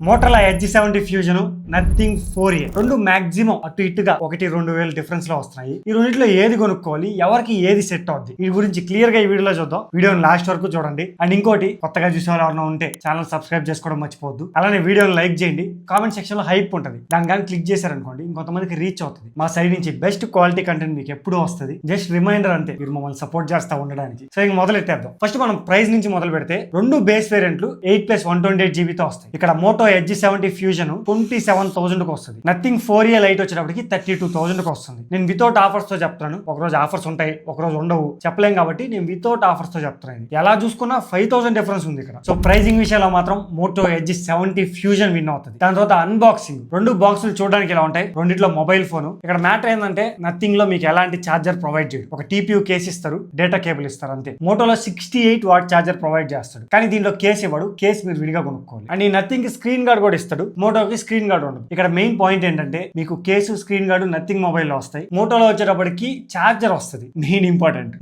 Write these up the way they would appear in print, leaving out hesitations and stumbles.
మోటోలా edge 70 fusion, nothing 4A రెండు maximum అటు ఇటుగా 1-2 వేలు డిఫరెన్స్ లో వస్తున్నాయి. ఈ రెండింటిలో ఏది కొనుక్కోవాలి, ఎవరికి ఏది సెట్ అవుద్ది, ఈ గురించి క్లియర్ గా ఈ వీడియోలో చూద్దాం. వీడియోని లాస్ట్ వరకు చూడండి. అండ్ ఇంకోటి, కొత్తగా చూసే వాళ్ళు ఎవరైనా ఉంటే ఛానల్ సబ్స్క్రైబ్ చేసుకోవడం మర్చిపోవద్దు. అలానే వీడియోని లైక్ చేయండి. కామెంట్ సెక్షన్ లో హైప్ ఉంటుంది, దాని కానీ క్లిక్ చేశారనుకోండి ఇంకొంతమందికి రీచ్ అవుతుంది. మా సైడ్ నుంచి బెస్ట్ క్వాలిటీ కంటెంట్ మీకు ఎప్పుడూ వస్తుంది. జస్ట్ రిమైండర్ అంతే, మీరు మమ్మల్ని సపోర్ట్ చేస్తా ఉండడానికి. సో ఇంక మొదలెట్టేద్దాం. ఫస్ట్ మనం ప్రైస్ నుంచి మొదలు పెడితే రెండు బేస్ వేరియంట్లు 8+128GB తో వస్తాయి. ఇక్కడ మోటో ఎడ్జ్ 70 ఫ్యూజన్ 27,000 కి వస్తుంది. నథింగ్ 4A లైట్ వచ్చేటప్పటికి 32,000 కి వస్తుంది. నేను వితౌట్ ఆఫర్స్ తో చెప్తాను. ఒకరోజు ఆఫర్స్ ఉంటాయి, ఒకరోజు ఉండవు, చెప్పలేం కాబట్టి నేను వితౌట్ ఆఫర్స్ తో చెప్తాను. ఎలా చూసుకున్నా 5,000 డిఫరెన్స్ ఉంది ఇక్కడ. సో ప్రైసింగ్ విషయంలో మాత్రం మోటో ఎడ్జ్ 70 ఫ్యూజన్ విన్ అవుతుంది. దాని తర్వాత అన్బాక్సింగ్. రెండు బాక్సులు చూడడానికి ఇలా ఉంటాయి. రెండిట్లో మొబైల్ ఫోన్. ఇక్కడ మ్యాటర్ ఏంటంటే నథింగ్ లో మీకు ఎలాంటి ఛార్జర్ ప్రొవైడ్ చేయడు. ఒక TPU కేస్ ఇస్తారు, డేటా కేబుల్ ఇస్తారు అంతే. మోటోలో 68 వాట్ ఛార్జర్ ప్రొవైడ్ చేస్తాడు, కానీ దీనిలో కేస్ ఇవ్వడు. కేస్ మీరు విడిగా కొనుక్కోవాలి. అండ్ ఈ నథింగ్ స్క్రీన్ గార్డ్ కూడా ఇస్తాడు. మోటోకి స్క్రీన్ గార్డ్ ఉండదు. ఇక్కడ మెయిన్ పాయింట్ ఏంటంటే మీకు case, screen guard nothing mobile లో వస్తాయి. మోటోలో వచ్చేటప్పటికి ఛార్జర్ వస్తుంది. Main important.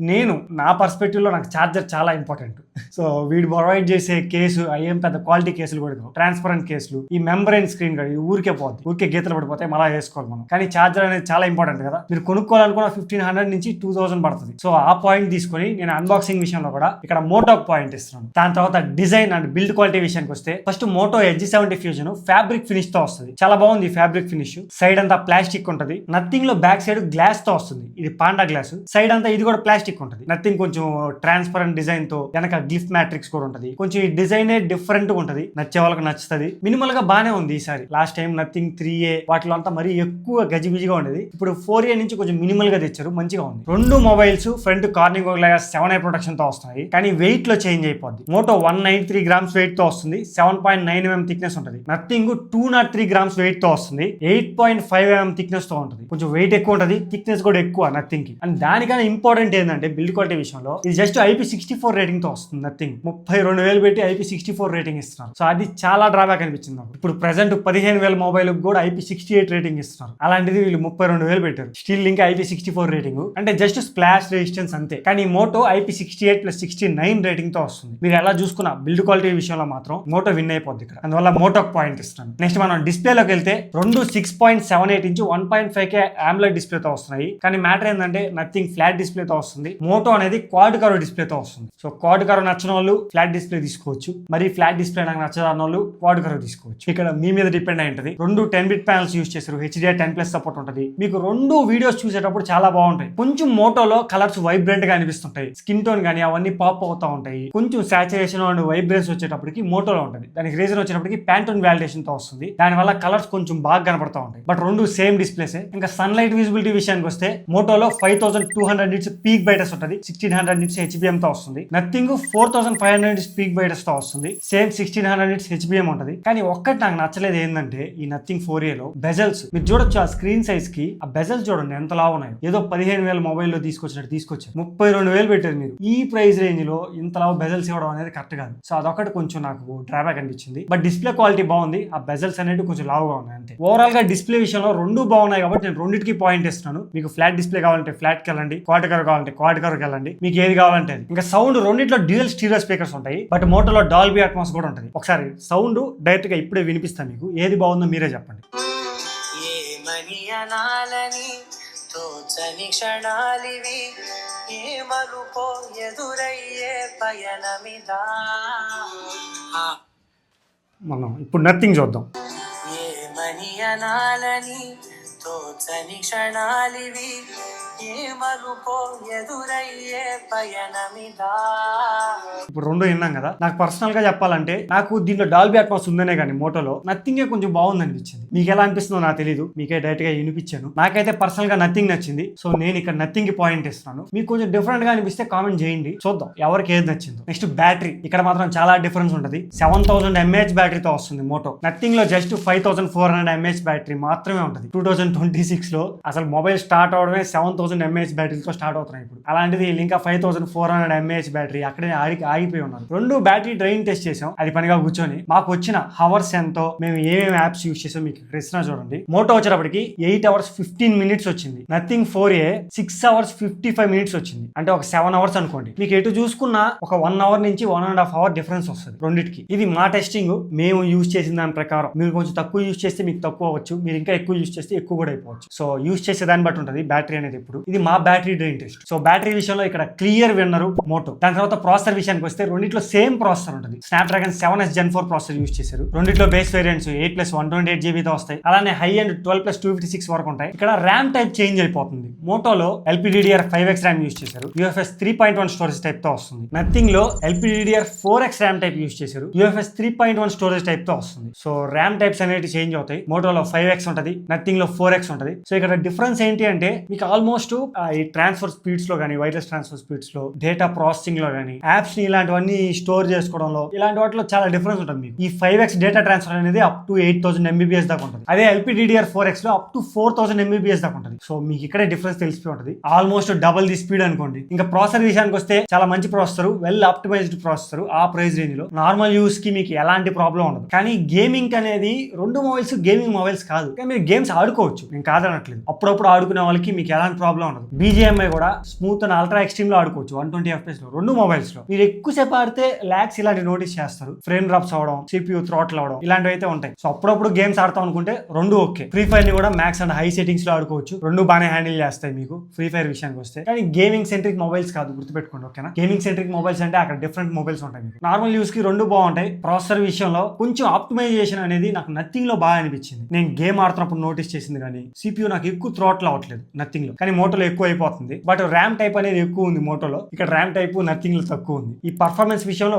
నా పర్స్పెక్టివ్ లో నాకు ఛార్జర్ చాలా ఇంపార్టెంట్. సో వీడు ప్రొవైడ్ చేసే కేసు అయ్యేం పెద్ద క్వాలిటీ కేసులు కూడా కావు. ట్రాన్స్పరెంట్ కేసులు, ఈ మెంబ్రెయిన్ స్క్రీన్ గార్డ్ ఊరికే పోద్ది, ఊరికే గీతలు పడిపోతాయి, మళ్ళీ వేసుకోవాలి మనం. కానీ ఛార్జర్ అనేది చాలా ఇంపార్టెంట్ కదా. మీరు కొనుక్కోవాలనుకున్న 1,500 నుంచి 2,000 పడుతుంది. సో ఆ పాయింట్ తీసుకొని నేను అన్బాక్సింగ్ విషయంలో కూడా ఇక్కడ మోటో పాయింట్ ఇస్తున్నాను. దాని తర్వాత డిజైన్ అండ్ బిల్డ్ క్వాలిటీ విషయానికి వస్తే first Moto Edge 70 Fusion fabric finish తో వస్తుంది. చాలా బాగుంది ఫ్యాబ్రిక్ ఫినిష్. సైడ్ అంతా ప్లాస్టిక్ ఉంటుంది. నథింగ్ లో బ్యాక్ సైడ్ గ్లాస్ తో వస్తుంది. ఇది పాండా గ్లాస్. సైడ్ అంతా ఇది కూడా ప్లాస్టిక్ ఉంటుంది. నథింగ్ కొంచెం ట్రాన్స్పరెంట్ డిజైన్ తో, వెనక గిఫ్ట్ మ్యాట్రిక్స్ కూడా ఉంటుంది. కొంచెం ఈ డిజైన్ డిఫరెంట్ గా ఉంటుంది. నచ్చే వాళ్ళకి నచ్చుతుంది. మినిమల్ గా బానే ఉంది ఈసారి. లాస్ట్ టైం నథింగ్ 3A వాటిలో అంతా మరీ ఎక్కువ గజిబిజిగా ఉండేది. ఇప్పుడు 4A నుంచి కొంచెం మినిమల్ గా తెచ్చారు, మంచిగా ఉంది. రెండు mobiles front Corning 7i protection తో వస్తున్నాయి, కానీ వెయిట్ లో చేంజ్ అయిపోద్ది. మోటో 193 గ్రామ్స్ వెయిట్ తో వస్తుంది. 7.9mm థిక్నెస్ ఉంటుంది. నథింగ్ 203 గ్రామ్స్ వెయిట్ తో వస్తుంది. 8.5mm థిక్నెస్ తో ఉంటుంది. కొంచెం వెయిట్ ఎక్కువ ఉంటుంది, థిక్నెస్ కూడా ఎక్కువ నథింగ్ కి. అండ్ దానికన్నా ఇంపార్టెంట్ ఏంటంటే బిల్డ్ క్వాలిటీ విషయంలో ఇది జస్ట్ IP64 రేటింగ్ తో వస్తుంది. నథింగ్ 32,000 పెట్టి IP64 రేటింగ్ ఇస్తున్నారు. సో అది చాలా డ్రాబ్యాక్ అనిపించింది నాకు. ఇప్పుడు ప్రెసెంట్ 15,000 మొబైల్ కూడా IP68 రేటింగ్ ఇస్తున్నారు. అలాంటిది వీళ్ళు 32,000 పెట్టారు. స్టిల్ ఇంకా IP64 రేటింగ్ అంటే జస్ట్ స్ప్లాష్ రెసిస్టెన్స్ అంతే. కానీ మోటో IP68+69 రేటింగ్ తో వస్తుంది. మీరు ఎలా చూసుకున్నా బిల్డ్ క్వాలిటీ విషయంలో మాత్రం మోటో విన్ అయిపోద్ది ఇక్కడ. అందువల్ల మోటో పాయింట్ ఇస్తాను. నెక్స్ట్ మనం డిస్ప్లేలోకి వెళ్తే రెండు 6.78 ఇంచ్ 1.5K AMOLED డిస్ప్లే తో వస్తున్నాయి. కానీ మ్యాటర్ ఏంటంటే నథింగ్ ఫ్లాట్ డిస్ప్లే తో వస్తుంది. మోటో అనేది క్వాడ్ కర్వ్ డిస్ప్లే తో వస్తుంది. సో క్వాడ్ కర్వ్ నచ్చిన వాళ్ళు ఫ్లాట్ డిస్ప్లే తీసుకోవచ్చు. మరి ఫ్లాట్ డిస్ప్లే నాకు నచ్చని వాళ్ళు క్వాడ్ కర్వ్ తీసుకోవచ్చు. ఇక్కడ మీ మీద డిపెండ్ అయి ఉంటుంది. రెండు 10-bit ప్యానల్స్ యూస్ చేస్తారు. HDR10+ సపోర్ట్ ఉంటుంది. మీకు రెండు వీడియోస్ చూసేటప్పుడు చాలా బాగుంటాయి. కొంచెం మోటోలో కలర్స్ వైబ్రెంట్ గా అనిపిస్తుంటాయి. స్కిన్ టోన్ కానీ అవన్నీ పాప్ అవుతా ఉంటాయి. కొంచెం సాచురేషన్ అండ్ వైబ్రెన్స్ వచ్చేటప్పటికి మోటోలో ఉంటుంది. దానికి రీజన్ వచ్చేటప్పటికి ప్యాంటోన్ వాలిడేషన్ తో వస్తుంది. దానివల్ల కలర్స్ కొంచెం బాగా కనపడతా ఉంటాయి. బట్ రెండు సేమ్ డిస్ప్లేసే. ఇంకా సన్లైట్ విజిబిలిటీ విషయానికి వస్తే మోటోలో 5,200 నిట్స్ పీక్ బ్రైట్నెస్ ఉంటుంది. 1,600 నిట్స్ HBM తో వస్తుంది. నథింగ్ 4,500 నిట్స్ పీక్ బ్రైట్నెస్ తో వస్తుంది. సేమ్ 1,600 నిట్స్ HBM ఉంటుంది. కానీ ఒక్కటి నాకు నచ్చలేదు ఏంటంటే ఈ నథింగ్ 4A లో బెజల్స్ మీరు చూడొచ్చు. ఆ స్క్రీన్ సైజ్ కి ఆ బెజల్స్ చూడండి ఎంతలా ఉన్నాయి. ఏదో 15,000 మొబైల్ లో తీసుకొచ్చినట్టు తీసుకొచ్చారు. 32,000 పెట్టారు మీరు. ఈ ప్రైస్ రేంజ్ లో ఇంతలా బెజల్స్ ఇవ్వడం అనేది కరెక్ట్ కాదు. సో అదొకటి కొంచెం నాకు డ్రాబ్యాక్ అనిపించింది. బట్ డిస్ప్లే క్వాలిటీ బాగుంది. ఆ బెజల్స్ అనేవి కొంచెం లావుగా ఉన్నాయి అంతే. ఓవరాల్ గా డిస్ప్లే విషయంలో రెండు బాగున్నాయి కాబట్టి నేను రెండింటికి పాయింట్ ఇస్తున్నాను. మీకు ఫ్లాట్ డిస్ప్లే కావాలంటే ఫ్లాట్ కి వెళ్ళండి, క్వాడ్ కర్వ్ కావాలంటే క్వాడ్ కర్వ్ కి వెళ్ళండి. మీకు ఏది కావాలంటే అది. ఇంకా సౌండ్ రెండింటిలో డ్యూయల్ స్టీరియో స్పీకర్స్ ఉంటాయి. బట్ మోటోలో డాల్బీ అట్మాస్ కూడా ఉంటుంది. ఒకసారి సౌండ్ డైరెక్ట్ గా ఇప్పుడే వినిపిస్తాను మీకు. ఏది బాగుందో మీరే చెప్పండి. తోచని క్షణాలివి ఏ మలుపో ఎదురయ్యే పయనమిదా. మనం ఇప్పుడు నథింగ్ చూద్దాం. ఏమని అనాలని తోచని క్షణాలివి ఏ మలుపో ఎదురయ్యే పయనమిదా. ఇప్పుడు రెండు విన్నాం కదా. నాకు పర్సనల్ గా చెప్పాలంటే నాకు దీంట్లో డాల్బీ అట్మాస్ ఉందనే కానీ మోటోలో నథింగ్ కొంచెం బాగుంది అనిపించింది. మీకు ఎలా అనిపిస్తుందో నాకు తెలియదు. మీకే డైరెక్ట్ గా వినిపించాను. నాకైతే పర్సనల్ గా నథింగ్ నచ్చింది. సో నేను ఇక్కడ నథింగ్ కి పాయింట్ ఇస్తున్నాను. మీకు కొంచెం డిఫరెంట్ గా అనిపిస్తే కామెంట్ చేయండి, చూద్దాం ఎవరికి ఏది నచ్చిందో. Next battery. ఇక్కడ మాత్రం చాలా డిఫరెన్స్ ఉంటుంది. 7,000 mAh బ్యాటరీతో వస్తుంది మోటో. నథింగ్ లో జస్ట్ 5,400 mAh బ్యాటరీ మాత్రమే ఉంటుంది. 2026 లో అసలు మొబైల్ స్టార్ట్ అవడమే 7,000 5000 mAh బ్యాటరీతో స్టార్ట్ అవుతున్నాయి ఇప్పుడు. అలాంటిది వీళ్ళు ఇంకా 5400 mAh బ్యాటరీ అక్కడే ఆగిపోయి ఉన్నారు. రెండు బ్యాటరీ డ్రైన్ టెస్ట్ చేసాం అది పనిగా కూర్చొని. మాకు వచ్చిన హవర్స్ ఎంతో, మేము ఏమేమి యాప్స్ యూస్ చేసాం మీకు ఇక్కడ ఇస్తున్నా చూడండి. మోటో వచ్చేటప్పటికి 8 hours 15 minutes వచ్చింది. నథింగ్ 4A 6 hours 55 minutes వచ్చింది. అంటే ఒక 7 hours అనుకోండి. మీకు ఎటు చూసుకున్నా ఒక 1 hour నుంచి 1.5 hour డిఫరెన్స్ వస్తుంది రెండింటికి. ఇది మా టెస్టింగ్, మేము యూజ్ చేసిన దాని ప్రకారం. మీరు కొంచెం తక్కువ యూజ్ చేస్తే మీకు తక్కువ అవ్వచ్చు, మీరు ఇంకా ఎక్కువ యూజ్ చేస్తే ఎక్కువ కూడా అయిపోవచ్చు. సో యూజ్ చేసే దాన్ని బట్టి ఉంటుంది బ్యాటరీ అనేది. ఇప్పుడు ఇది మా battery drain test. So battery విషయంలో ఇక్కడ క్లియర్ విన్నరు మోటో. దాని తర్వాత ప్రాసెసర్ విషయానికి వస్తే రెండిట్లో సేమ్ ప్రాసెసర్ ఉంటుంది. Snapdragon 7S Gen 4 processor use చేశారు. రెండిట్లో బేస్ వేరియంట్స్ 8+128GB తో వస్తాయి. అలానే హై అండ్ 12+256 వరకు ఉంటాయి. ఇక్కడ ర్యామ్ టైప్ చేంజ్ అయిపోతుంది. మోటోలో LPDDR5X ర్యామ్ యూజ్ చేశారు. UFS 3.1 స్టోరేజ్ టైప్ తో వస్తుంది. నథింగ్ లో LPDDR4X ర్యామ్ టైప్ యూజ్ చేశారు. UFS 3.1 స్టోరేజ్ టైప్ తో వస్తుంది. సో ర్యామ్ టైప్స్ అనేవి చేంజ్ అవుతాయి. మోటోలో 5X ఉంటుంది, నథింగ్ లో 4X ఉంటుంది. సో ఇక్కడ డిఫరెన్స్ ఏంటి అంటే మీకు ఆల్మోస్ట్ ఈ ట్రాన్స్ఫర్ స్పీడ్స్ లో కానీ, వైర్లెస్ ట్రాన్స్ఫర్ స్పీడ్స్ లో, డేటా ప్రాసెసింగ్ లో కానీ, యాప్స్ ని ఇలాంటివన్నీ స్టోర్ చేసుకోవడంలో, ఇలాంటి వాటిలో చాలా డిఫరెన్స్ ఉంటుంది మీకు. ఈ 5X డేటా ట్రాన్స్ఫర్ అనేది అప్ టు 8000 MBPS దాకా ఉంటుంది. అదే LPDDR4X లో అప్ టు 4000 MBPS దాకా ఉంటుంది. సో మీకు ఇక్కడే డిఫరెన్స్ తెలిసిపోయి ఉంటుంది. ఆల్మోస్ట్ డబుల్ ది స్పీడ్ అనుకోండి. ఇంకా ప్రాసెసర్ విషయానికి వస్తే చాలా మంచి ప్రాసెసర్, వెల్ ఆప్టిమైజ్డ్ ప్రాసెసర్. ఆ ప్రైస్ రేంజ్ లో నార్మల్ యూస్ కి మీకు ఎలాంటి ప్రాబ్లం ఉండదు. కానీ గేమింగ్ అనేది రెండు మొబైల్స్ గేమింగ్ మొబైల్స్ కాదు. కానీ మీరు గేమ్స్ ఆడుకోవచ్చు, నేను కాదనట్లేదు. అప్పుడప్పుడు ఆడుకునే వాళ్ళకి మీకు ఎలాంటి ప్రాబ్లం ఉండదు. BGMI కూడా స్మూత్ అండ్ అల్ట్రా ఎక్స్ట్రీమ్ లో ఆడుకోవచ్చు 120 FPS లో రెండు మొబైల్స్ లో. మీరు ఎక్కువసేపు ఆడితే లాగ్స్ ఇలాంటి నోటీస్ చేస్తారు. ఫ్రేమ్ డ్రాప్స్ అవడం, CPU థ్రాటిల్ అవడం ఇలాంటివి అయితే ఉంటాయి. సో అప్పుడప్పుడు గేమ్స్ ఆడతాం అనుకుంటే రెండు ఓకే. ఫ్రీ ఫైర్ ని కూడా మ్యాక్స్ అండ్ హై సెట్టింగ్స్ లో ఆడుకోవచ్చు. రెండు బాగానే హ్యాండిల్ చేస్తాయి మీకు ఫ్రీ ఫైర్ విషయానికి వస్తే. కానీ గేమింగ్ సెంట్రిక్ మొబైల్స్ కాదు, గుర్తుపెట్టుకోండి ఓకేనా. గేమింగ్ సెంట్రిక్ మొబైల్స్ అంటే అక్కడ డిఫరెంట్ మొబైల్స్ ఉంటాయి మీకు. నార్మల్ యూస్ కి రెండు బాగుంటాయి. ప్రాసెసర్ విషయంలో కొంచెం ఆప్టిమైజేషన్ అనేది నాకు నథింగ్ లో బాగా అనిపించింది. నేను గేమ్ ఆడుతున్నప్పుడు నోటీస్ చేసింది. కానీ CPU నాకు ఎక్కువ థ్రాటిల్ అవ్వట్లేదు నథింగ్ లో, కానీ మోటోలో ఎక్కువ అయిపోతుంది. బట్ ర్యామ్ టైప్ అనేది ఎక్కువ ఉంది మోటోలో, ఇక్కడ ర్యామ్ టైప్ నథింగ్ లో తక్కువ ఉంది. ఈ పర్ఫార్మెన్స్ విషయంలో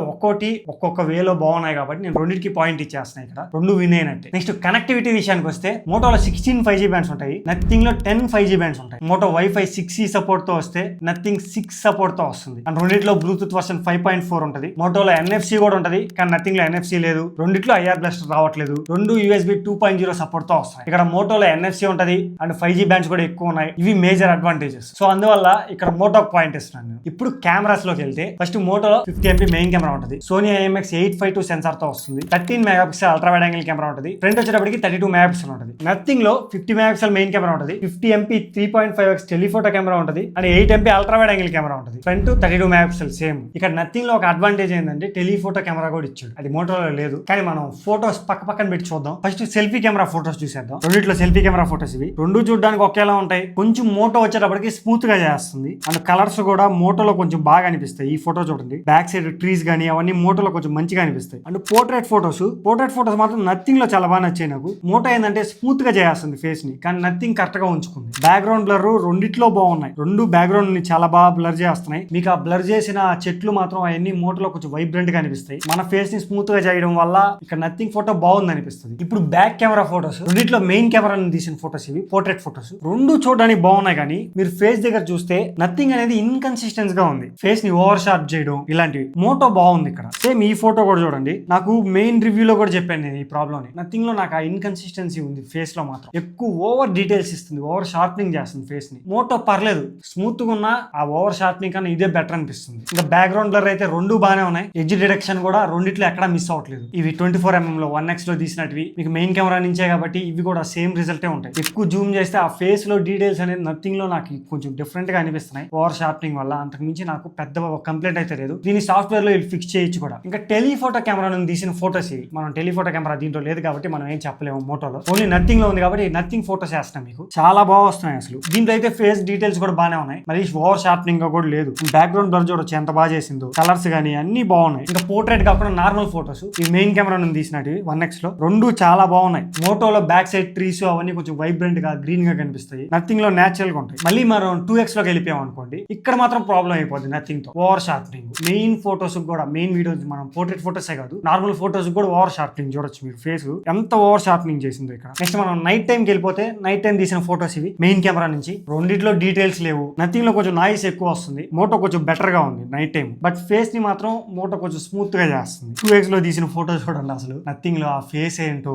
ఒక్కొక్క వేలో బాగున్నాయి కాబట్టి నేను రెండింటికి పాయింట్ ఇచ్చేస్తున్నాయి. ఇక్కడ రెండు విన్ అయినట్టే. నెక్స్ట్ కనెక్టివిటీ విషయానికి వస్తే మోటోలో 16 5G బ్యాండ్స్ ఉంటాయి, నథింగ్ లో 10 5G బ్యాండ్స్ ఉంటాయి. మోటో వైఫై 6E సపోర్ట్ తో వస్తే నథింగ్ 6 సపోర్ట్ తో వస్తుంది. అండ్ రెండిట్లో బ్లూటూత్ వర్షన్ 5.4 ఉంటుంది. మోటోలో NFC కూడా ఉంటుంది, కానీ నథింగ్ లో NFC లేదు. రెండిట్లో IR బ్లాస్టర్ రావట్లేదు. రెండు USB 2.0 సపోర్ట్ తో వస్తాయి. ఇక్కడ మోటోలో NFC ఉంటది అండ్ 5G బ్యాండ్స్ కూడా ఎక్కువ ఉన్నాయి. ఇవి మేజర్ అడ్వాంటేజెస్. సో అందువల్ల ఇక్కడ మోటో పాయింట్ ఇస్తున్నాను. ఇప్పుడు కెమెరాస్ లోకి వెళ్తే ఫస్ట్ మోటోలో 50 MP మెయిన్ కెమెరా ఉంటుంది. సోనీ IMX852 సెన్సార్ తో వస్తుంది. 13 MP ultra wide angle camera ఉంటుంది. ఫ్రంట్ వచ్చేటప్పటికి 32 MP ఉంటుంది. నథింగ్ లో 50 MP మెయిన్ కెమెరా ఉంటుంది. 50 MP 3.5X టెలిఫోటో కెమెరా ఉంటుంది and 8 MP ultra wide angle camera ఉంటుంది. Front 32 MP same. ఇక్కడ నథింగ్ లో ఒక అడ్వాంటేజ్ ఏంటంటే టెలిఫోటో కెమెరా కూడా ఇచ్చాడు. అది మోటోలో లేదు. కానీ మనం ఫోటోస్ పక్కన పెట్టి చూద్దాం. ఫస్ట్ సెల్ఫీ కెమెరా ఫోటోస్ చూసేద్దాం. రెండిట్లో సెల్ఫీ కెమెరా ఫోటోస్ ఇవి రెండు చూడడానికి ఒకేలా ఉంటాయి. కొంచెం మోటో వచ్చేటప్పటికి స్మూత్ గా చేస్తుంది అండ్ కలర్స్ కూడా మోటోలో కొంచెం బాగా అనిపిస్తాయి. ఈ ఫోటో చూడండి, బ్యాక్ సైడ్ ట్రీస్ గానీ అవన్నీ మోటోలో కొంచెం మంచిగా అనిపిస్తాయి. అండ్ పోర్ట్రేట్ ఫోటోస్ మాత్రం నథింగ్ లో చాలా బాగా నచ్చాయి నాకు. మోటో ఏంటంటే స్మూత్ గా చేస్తుంది ఫేస్ ని, కానీ నథింగ్ కరెక్ట్ గా ఉంచుకుంది. బ్యాక్గ్రౌండ్ బ్లర్ రెండిట్లో బాగున్నాయి. రెండు బ్యాక్గ్రౌండ్ ని చాలా బాగా బ్లర్ చేస్తున్నాయి. మీకు ఆ బ్లర్ చేసిన చెట్లు మాత్రం అవన్నీ మోటోలో కొంచెం వైబ్రెంట్ గా అనిపిస్తాయి. మన ఫేస్ ని స్మూత్ గా చేయడం వల్ల ఇక్కడ నథింగ్ ఫోటో బాగుంది అనిపిస్తుంది. ఇప్పుడు బ్యాక్ కెమెరా ఫోటోస్ రెండిట్లో మెయిన్ కెమెరా తీసిన ఫోటోస్ ఇవి పోర్ట్రేట్ ఫోటోస్ రెండు చూడడానికి బాగున్నాయి. కానీ మీరు ఫేస్ దగ్గర చూస్తే నథింగ్ అనేది ఇన్కన్సిస్టెన్స్ గా ఉంది. ఫేస్ ని ఓవర్ షార్ప్ చేయడం ఇలాంటివి. మోటో బాగుంది ఇక్కడ. సేమ్ ఈ ఫోటో కూడా చూడండి. నాకు మెయిన్ రివ్యూలో కూడా చెప్పాను నేను ఈ ప్రాబ్లమ్ ని. నథింగ్ లో నాకు ఆ ఇన్కన్సిస్టెన్సీ ఉంది ఫేస్ లో మాత్రం. ఎక్కువ ఓవర్ డీటెయిల్స్ ఇస్తుంది, ఓవర్ షార్ప్నింగ్ చేస్తుంది ఫేస్ ని. మోటో పర్లేదు, స్మూత్ గా ఉన్న ఆ ఓవర్ షార్ప్నింగ్ కన్నా ఇదే బెటర్ అనిపిస్తుంది. ఇంకా బ్యాక్గ్రౌండ్ బ్లర్ అయితే రెండు బాగానే ఉన్నాయి. ఎడ్జ్ డిటెక్షన్ కూడా రెండిట్లో ఎక్కడ మిస్ అవ్వట్లేదు. ఇవి 24mm లో 1X లో తీసినట్వి మీకు మెయిన్ కెమెరా నుంచే కాబట్టి ఇవి కూడా సేమ్ రిజల్టే ఉంటాయి. ఎక్కువ జూమ్ చేస్తే ఆ ఫేస్ లో డీటెయిల్స్ అనేది నథింగ్ లో నాకు కొంచెం డిఫరెంట్ గా అనిపిస్తున్నాయి ఓవర్ షార్ప్నింగ్ వల్ల. అంతకు మించి నాకు పెద్ద కంప్లైంట్ అయితే లేదు. దీని సాఫ్ట్వేర్ లో ఫిక్స్ చేయొచ్చు కూడా. ఇంకా టెలిఫోటో కెమెరా నుంచి తీసిన ఫోటోస్ ఇవి. మనం టెలిఫోటో కెమెరా దీంట్లో లేదు కాబట్టి మనం ఏం చెప్పలేము. మోటోలో ఓన్లీ నథింగ్ లో ఉంది కాబట్టి నథింగ్ ఫోటోస్ వేస్తాం మీకు. చాలా బాగా వస్తున్నాయి అసలు. దీంట్లో అయితే ఫేస్ డీటెయిల్స్ కూడా బాగానే ఉన్నాయి. మరి ఓవర్ షార్ప్నింగ్ గా కూడా లేదు. బ్యాక్గ్రౌండ్ బ్లర్ చూడొచ్చు ఎంత బాగా చేసిందో. కలర్స్ గానీ అన్ని బాగున్నాయి. ఇంకా పోర్ట్రేట్ కాకుండా నార్మల్ ఫోటోస్ ఈ మెయిన్ కెమెరా నుంచి తీసినట్టు 1X లో రెండు చాలా బాగున్నాయి. మోటోలో బ్యాక్ సైడ్ ట్రీస్ అవన్నీ కొంచెం వైబ్రెంట్ గా గ్రీన్ గా కనిపిస్తాయి. నథింగ్ లో నేచురల్ గా ఉంటాయి. మళ్ళీ మనం 2X లోకి వెళ్ళిపోయాం అనుకోండి, ఇక్కడ మాత్రం ప్రాబ్లం అయిపోద్ది నథింగ్ తో. ఓవర్ షార్ప్నింగ్ మెయిన్ ఫోటోస్ కూడా, మెయిన్ వీడియోస్ మనం పోర్ట్రేట్ ఫోటోసే కాదు నార్మల్ ఫోటోస్ కూడా ఓవర్ షార్ప్నింగ్ చూడొచ్చు మీరు. ఫేస్ ఎంత ఓవర్ షార్ప్నింగ్ చేసిందో ఇక్కడ. నెక్స్ట్ మనం నైట్ టైం కి వెళ్ళిపోతే నైట్ టైం తీసిన ఫోటోస్ ఇవి మెయిన్ కెమెరా నుంచి. రెండిట్లో డీటెయిల్స్ లేవు. నథింగ్ లో కొంచెం నాయిస్ ఎక్కువ వస్తుంది. మోటో కొంచెం బెటర్ గా ఉంది నైట్ టైం. బట్ ఫేస్ ని మాత్రం మోటో కొంచెం స్మూత్ గా చేస్తుంది. 2X లో తీసిన ఫోటోస్ చూడండి అసలు. నథింగ్ లో ఆ ఫేస్ ఏంటో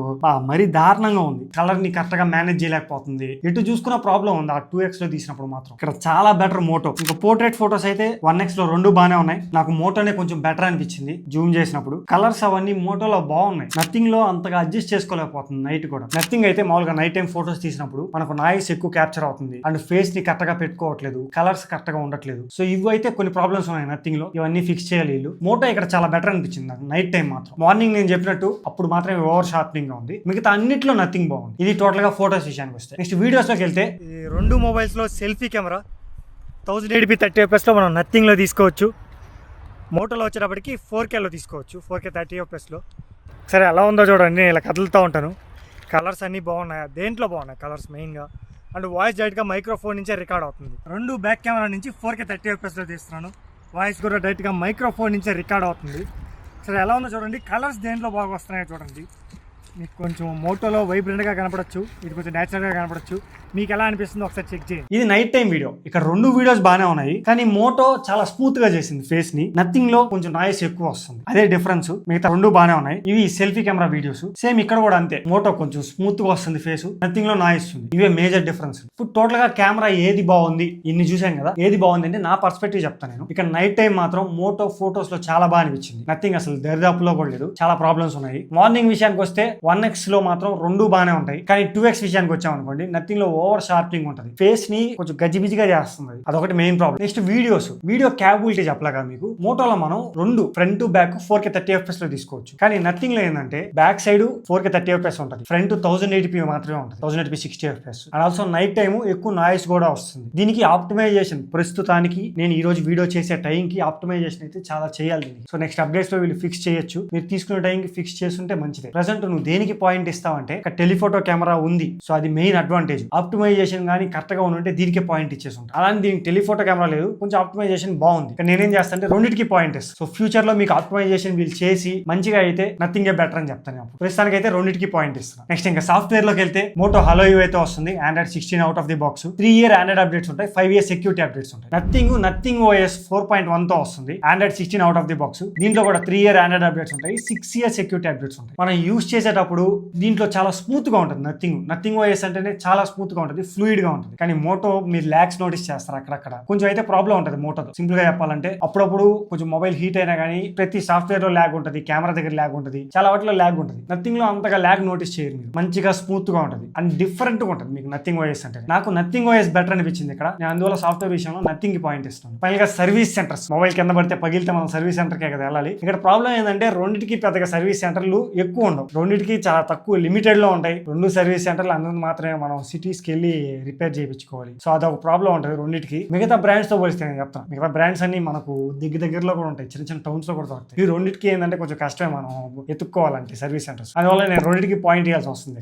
మరీ దారుణంగా ఉంది. కలర్ ని కరెక్ట్ గా మేనేజ్ చేయలేకపోతుంది. ఎటు చూసుకున్న ప్రాబ్లం ఉంది. ఆ 2X లో తీసినప్పుడు మాత్రం ఇక్కడ చాలా బెటర్ మోటో. ఇంకా పోర్ట్రేట్ ఫోటోస్ అయితే 1x లో రెండు బాగానే ఉన్నాయి. నాకు మోటోనే కొంచెం బెటర్ అనిపించింది జూమ్ చేసినప్పుడు. కలర్స్ అవన్నీ మోటోలో బాగున్నాయి. నథింగ్ లో అంతగా అడ్జస్ట్ చేసుకోలేకపోతుంది నైట్ కూడా. నథింగ్ అయితే మామూలుగా నైట్ టైం ఫోటోస్ తీసినప్పుడు మనకు నాయిస్ ఎక్కువ క్యాప్చర్ అవుతుంది అండ్ ఫేస్ ని కరెక్ట్ గా పెట్టుకోవట్లేదు, కలర్స్ కరెక్ట్ గా ఉండట్లేదు. సో ఇవి అయితే కొన్ని ప్రాబ్లమ్స్ ఉన్నాయి నథింగ్ లో. ఇవన్నీ ఫిక్స్ చేయాలి వీళ్ళు. మోటో ఇక్కడ చాలా బెటర్ అనిపించింది నాకు నైట్ టైం మాత్రం. మార్నింగ్ నేను చెప్పినట్టు అప్పుడు మాత్రమే ఓవర్ షార్ప్నింగ్ గా ఉంది, మిగతా అన్నిట్లో నథింగ్ బాగుంది. ఇది టోటల్ గా ఫోటోస్ విషయానికి వస్తే. నెక్స్ట్ వీడియోస్ లోకి వెళ్తే ఈ రెండు మొబైల్స్ లో సెల్ఫీ కెమెరా 1080p 30fps లో మనం నథింగ్ లో తీసుకోవచ్చు. మోటోలో వచ్చేటప్పటికి 4K లో తీసుకోవచ్చు, 4K 30fps లో. సరే ఎలా ఉందో చూడండి, నేను ఇలా కదులుతూ ఉంటాను. కలర్స్ అన్నీ బాగున్నాయి, దేంట్లో బాగున్నాయి కలర్స్ మెయిన్గా. అండ్ వాయిస్ డైరెక్ట్గా మైక్రోఫోన్ నుంచే రికార్డ్ అవుతుంది. రెండు బ్యాక్ కెమెరా నుంచి 4K 30fps లో తీస్తున్నాను. వాయిస్ కూడా డైరెక్ట్గా మైక్రోఫోన్ నుంచే రికార్డ్ అవుతుంది. సరే ఎలా ఉందో చూడండి, కలర్స్ దేంట్లో బాగా వస్తున్నాయో చూడండి. మీకు కొంచెం మోటోలో వైబ్రెంట్గా కనపడచ్చు, ఇది కొంచెం న్యాచురల్గా కనపడచ్చు. మీకు ఎలా అనిపిస్తుందో ఒకసారి చెక్ చేయండి. ఇది నైట్ టైం వీడియో. ఇక్కడ రెండు వీడియోస్ బాగానే ఉన్నాయి, కానీ మోటో చాలా స్మూత్ గా చేసింది ఫేస్ ని. నథింగ్ లో కొంచెం నాయిస్ ఎక్కువ వస్తుంది, అదే డిఫరెన్స్. మిగతా రెండు బాగానే ఉన్నాయి. ఇవి సెల్ఫీ కెమెరా వీడియోస్. సేమ్ ఇక్కడ కూడా అంతే, మోటో కొంచెం స్మూత్ గా వస్తుంది ఫేస్, నథింగ్ లో నాయిస్ ఉంది. ఇవే మేజర్ డిఫరెన్స్. ఇప్పుడు టోటల్ గా కెమెరా ఏది బాగుంది, ఇన్ని చూసాం కదా, ఏది బాగుంది అంటే నా పర్స్పెక్టివ్ చెప్తాను నేను. ఇక్కడ నైట్ టైం మాత్రం మోటో ఫోటోస్ లో చాలా బాగా అనిపించింది. నథింగ్ అసలు దరిదాపులో కూడా లేదు, చాలా ప్రాబ్లమ్స్ ఉన్నాయి. మార్నింగ్ విషయానికి వస్తే 1x లో మాత్రం రెండు బాగానే ఉంటాయి, కానీ 2x విషయానికి వచ్చాం అనుకోండి, నథింగ్ లో ఓవర్ షార్పింగ్ ఉంటుంది, ఫేస్ ని కొంచెం గజిబిజిగా చేస్తుంది. అదొకటి main problem. Next video capability చెప్పలేక మీకు. మోటోలో మనం రెండు ఫ్రంట్ బ్యాక్ 4K 30fps లో తీసుకోవచ్చు, కానీ నథింగ్ లో ఏంటంటే బ్యాక్ సైడ్ 4K 30fps ఉంటుంది, ఫ్రంట్ 1080p మాత్రమే ఉంటుంది, 1080p 60fps. And also night time ఎక్కువ నాయిస్ కూడా వస్తుంది. దీనికి ఆప్టిమైజేషన్ ప్రస్తుతానికి నేను ఈ రోజు వీడియో చేసే టైంకి ఆప్టిమైజేషన్ అయితే చాలా చేయాలి దీనికి. సో నెక్స్ట్ అప్డేట్స్ లో వీళ్ళు ఫిక్స్ చేయొచ్చు. మీరు తీసుకునే టైంకి ఫిక్స్ చేస్తుంటే మంచిదే. ప్రెసెంట్ నువ్వు దేనికి పాయింట్ ఇస్తావంటే టెలిఫోటో కెమెరా ఉంది, సో అది మెయిన్ అడ్వాంటేజ్. ఆప్టిమైజేషన్ కానీ కరెక్ట్ గా ఉంటే దీనికి పాయింట్ ఇచ్చేసి ఉంటాను. అలానే దీనికి టెలిఫోటో కెమెరా లేదు, కొంచెం ఆప్టిమైజేషన్ బాగుంది. నేనేం చేస్తాను, రెండింటికి పాయింట్ ఇస్తాను. సో ఫ్యూచర్ లో మీకు ఆప్టిమైజేషన్ వీళ్ళు చేసి మంచిగా అయితే నథింగ్ బెటర్ అని చెప్తాను. అప్పుడు ప్రస్తుతానికి అయితే రెండింటికి పాయింట్ ఇస్తాను. నెక్స్ట్ ఇంకా సాఫ్ట్వేర్ లోకి వెళ్తే మోటో హలో యూ అయితే వస్తుంది. Android 16 out of the box. 3 year Android updates ఉంటాయి, 5 year సెక్యూరిటీ అప్డేట్స్ ఉంటాయి. నథింగ్ OS 4.1 తో వస్తుంది. Android 16 out of the box. దీంట్లో కూడా 3 year Android అప్డేట్స్ ఉంటాయి, 6 year సెక్యూరిటీ అప్డేట్స్ ఉంటాయి. మనం యూస్ చేసేటప్పుడు దీంట్లో చాలా స్మూత్ గా ఉంటుంది. నథింగ్ OS అంటేనే చాలా స్మూత్ గా ఉంటుంది, ఫ్లూయిడ్ గా ఉంటుంది. కానీ మోటో మీరు ల్యాగ్స్ నోటీస్ చేస్తారు అక్కడక్కడ. కొంచెం అయితే ప్రాబ్లం ఉంటుంది మోటోతో. సింపుల్ గా చెప్పాలంటే అప్పుడప్పుడు కొంచెం మొబైల్ హీట్ అయినా కానీ ప్రతి సాఫ్ట్వేర్ లో ల్యాగ్ ఉంటుంది, కెమెరా దగ్గర ల్యాగ్ ఉంటుంది, చాలా వాటిలో ల్యాగ్ ఉంటుంది. నథింగ్ లో అంతగా ల్యాగ్ నోటీస్ చేయరు మీరు. మంచిగా స్మూత్ గా ఉంటుంది అండ్ డిఫరెంట్ గా ఉంటుంది మీకు నథింగ్ OS అంటే. నాకు నథింగ్ OS బెటర్ అనిపించింది ఇక్కడ. నేను అందువల్ల సాఫ్ట్వేర్ విషయంలో నథింగ్ కి పాయింట్ ఇస్తాను. ఫైనల్ గా సర్వీస్ సెంటర్స్. మొబైల్ కింద పడితే పగిలితే మనం సర్వీస్ సెంటర్ కే కదా వెళ్ళాలి. ఇక్కడ ప్రాబ్లం ఏంటంటే రెండింటికి పెద్దగా సర్వీస్ సెంటర్లు ఎక్కువ ఉండవు, రెండింటికి చాలా తక్కువ లిమిటెడ్ లో ఉంటాయి. రెండు సర్వీస్ సెంటర్లు అందరూ మాత్రమే మనం సిటీస్కి వెళ్ళి రిపేర్ చేయించుకోవాలి. సో అదొక ప్రాబ్లం ఉంటుంది రెండింటికి. మిగతా బ్రాండ్స్ తో పోలిస్తే నేను చెప్తాను, మిగతా బ్రాండ్స్ అన్ని మనకు దగ్గరలో కూడా ఉంటాయి, చిన్న చిన్న టౌన్స్ లో కూడా దొరుకుతాయి. ఈ రెండింటికి ఏంటంటే కొంచెం కష్టమే మనం ఎత్తుక్కోవాలంటే సర్వీస్ సెంటర్స్. అందువల్ల నేను రెండింటికి పాయింట్ ఇవ్వాల్సి వస్తుంది.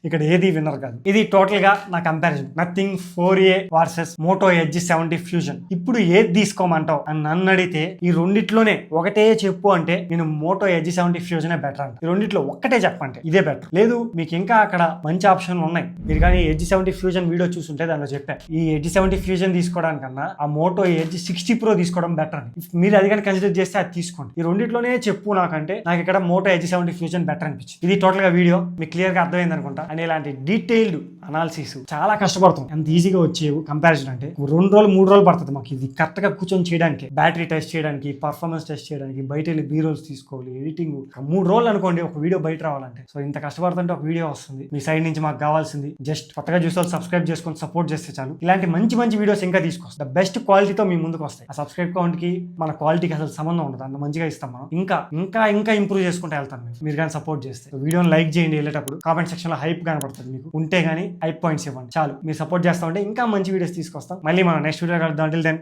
ఇక్కడ ఏది విన్నర్ కాదు. ఇది టోటల్ గా నా comparison. Nothing 4A versus Moto Edge 70 Fusion. ఇప్పుడు ఏది తీసుకోమంటావు అని నన్ను అడిగితే ఈ రెండిట్లోనే ఒకటే చెప్పు అంటే నేను మోటో ఎడ్జ్ 70 ఫ్యూజన్ బెటర్ అంట. ఈ రెండిట్లో ఒక్కటే చెప్పంటే ఇదే బెటర్. లేదు మీకు ఇంకా అక్కడ మంచి ఆప్షన్లు ఉన్నాయి, మీరు కానీ ఎడ్జ్ 70 ఫ్యూజన్ వీడియో చూస్తుంటే దానిలో చెప్పా ఈ ఎడ్జ్ 70 ఫ్యూజన్ తీసుకోవడానికన్నా ఆ మోటో ఎడ్జ్ 60 Pro తీసుకోవడం బెటర్ అని. మీరు అది కానీ కన్సిడర్ చేస్తే అది తీసుకోండి. ఈ రెండిట్లోనే చెప్పు నాకంటే నాకు ఇక్కడ మోటో ఎడ్జ్ 70 ఫ్యూజన్ బెటర్ అనిపించింది. ఇది టోటల్ గా వీడియో మీకు క్లియర్ గా అర్థమైంది అనుకుంటా. అండ్ ఇలాంటి డీటెయిల్డ్ అనాలిసిస్ చాలా కష్టపడుతుంది, అంత ఈజీగా వచ్చేవి కంపారిజన్ అంటే 2 రోజులు 3 రోజులు పడుతుంది మాకు ఇది కరెక్ట్ గా కూర్చొని చేయడానికి, బ్యాటరీ టెస్ట్ చేయడానికి, పర్ఫార్మెన్స్ టెస్ట్ చేయడానికి, బయట వెళ్ళి బీ రోల్స్ తీసుకోవాలి, ఎడిటింగ్ 3 రోజులు అనుకోండి ఒక వీడియో బయట రావాలంటే. సో ఇంత కష్టపడుతుంటే ఒక వీడియో వస్తుంది. మీ సైడ్ నుంచి మాకు కావాల్సింది జస్ట్ కొత్తగా చూసే సబ్స్క్రైబ్ చేసుకొని సపోర్ట్ చేస్తే చాలు. ఇలాంటి మంచి వీడియోస్ ఇంకా తీసుకొస్తాం, ద బెస్ట్ క్వాలిటీతో మీ ముందుకు వస్తాయి. ఆ సబ్స్క్రైబ్ కౌంట్ కి మన క్వాలిటీకి అసలు సంబంధం ఉండదు, అంత మంచిగా ఇస్తాం మనం. ఇంకా ఇంప్రూవ్ చేసుకుంటే వెళ్తాం మీరు కానీ సపోర్ట్ చేస్తే. వీడియోని లైక్ చేయండి, వెళ్ళేటప్పుడు కామెంట్ సెక్షన్ లో హైప్ కనపడుతుంది మీకు, ఉంటే గానీ హైప్ పాయింట్స్ ఇవ్వండి చాలు. మీరు సపోర్ట్ చేస్తా ఉంటే ఇంకా మంచి వీడియోస్ తీసుకొస్తాం. మళ్ళీ మనం నెక్స్ట్ వీడియో కలుద్దాం. Until then